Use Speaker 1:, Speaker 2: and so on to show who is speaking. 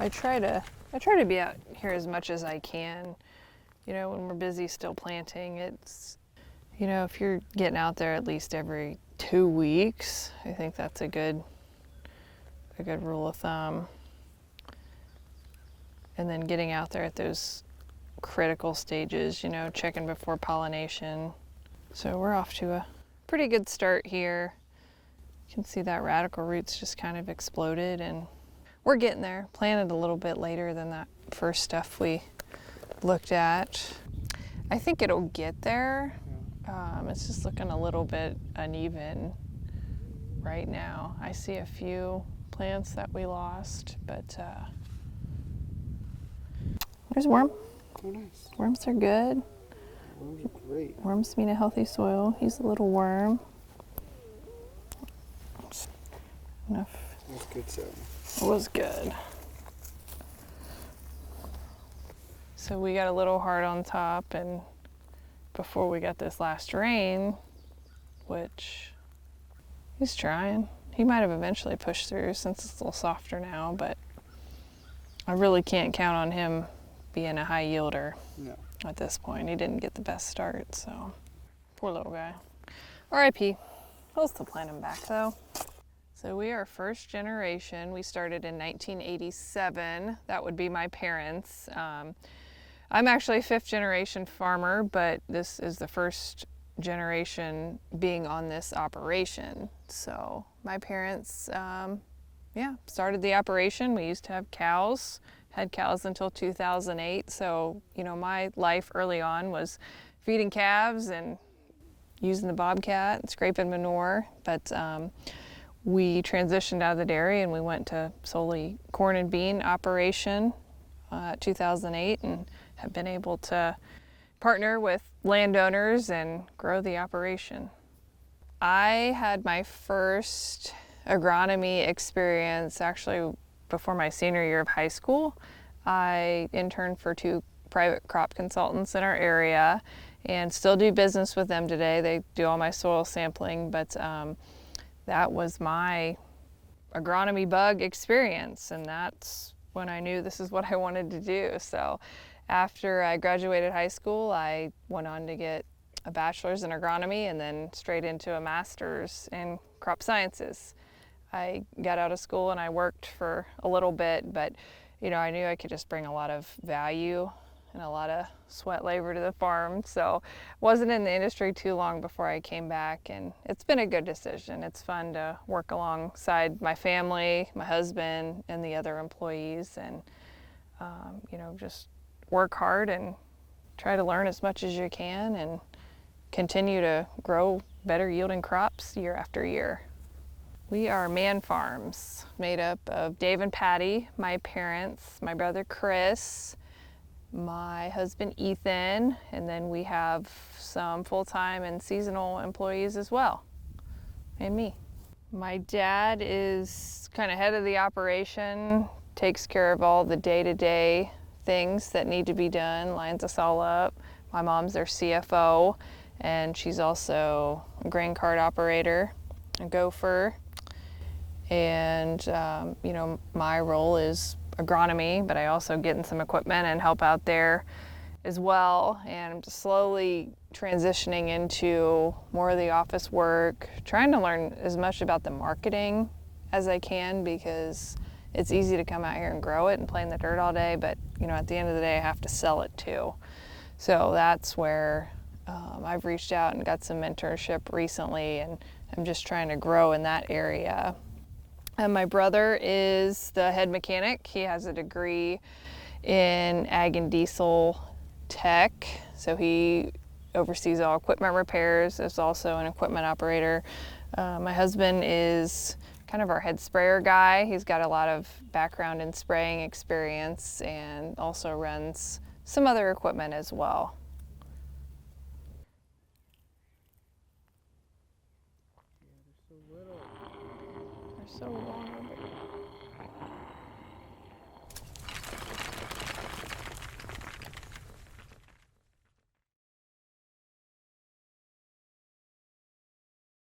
Speaker 1: I try to be out here as much as I can. You know, when we're busy still planting, it's, you know, if you're getting out there at least every 2 weeks, I think that's a good rule of thumb. And then getting out there at those critical stages, you know, checking before pollination. So we're off to a pretty good start here. You can see that radical roots just kind of exploded, and we're getting there. Planted a little bit later than that first stuff we looked at. I think it'll get there. It's just looking a little bit uneven right now. I see a few plants that we lost, but there's worm.
Speaker 2: Oh, nice.
Speaker 1: Worms are good.
Speaker 2: Worms are great.
Speaker 1: Worms mean a healthy soil. He's a little worm. Enough.
Speaker 2: That's good, so.
Speaker 1: It was good. So we got a little hard on top, and before we got this last rain, which he's trying. He might have eventually pushed through since it's a little softer now, but I really can't count on him being a high yielder at this point. He didn't get the best start, so poor little guy. R.I.P. We'll still plant him back though. So we are first generation. We started in 1987. That would be my parents. I'm actually a 5th generation farmer, but this is the first generation being on this operation. So my parents, started the operation. We used to have cows, had cows until 2008. So, you know, my life early on was feeding calves and using the bobcat and scraping manure. But we transitioned out of the dairy and we went to solely corn and bean operation 2008, and have been able to partner with landowners and grow the operation. I had my first agronomy experience actually before my senior year of high school. I interned for 2 private crop consultants in our area and still do business with them today. They do all my soil sampling, but that was my agronomy bug experience, and that's when I knew this is what I wanted to do. So after I graduated high school, I went on to get a bachelor's in agronomy and then straight into a master's in crop sciences. I got out of school and I worked for a little bit, but you know, I knew I could just bring a lot of value and a lot of sweat labor to the farm. So wasn't in the industry too long before I came back, and it's been a good decision. It's fun to work alongside my family, my husband, and the other employees, and you know, just work hard and try to learn as much as you can and continue to grow better yielding crops year after year. We are man farms made up of Dave and Patty, my parents, my brother Chris, my husband Ethan, and then we have some full-time and seasonal employees as well, and me. My dad is kind of head of the operation, takes care of all the day-to-day things that need to be done, lines us all up. My mom's their CFO, and she's also a grain cart operator, a gopher. And you know, my role is agronomy, but I also get in some equipment and help out there as well. And I'm just slowly transitioning into more of the office work, trying to learn as much about the marketing as I can, because it's easy to come out here and grow it and play in the dirt all day, but you know, at the end of the day I have to sell it too. So that's where I've reached out and got some mentorship recently, and I'm just trying to grow in that area. And my brother is the head mechanic. He has a degree in ag and diesel tech, so he oversees all equipment repairs. Is also an equipment operator. My husband is kind of our head sprayer guy. He's got a lot of background in spraying experience and also runs some other equipment as well. They're so long.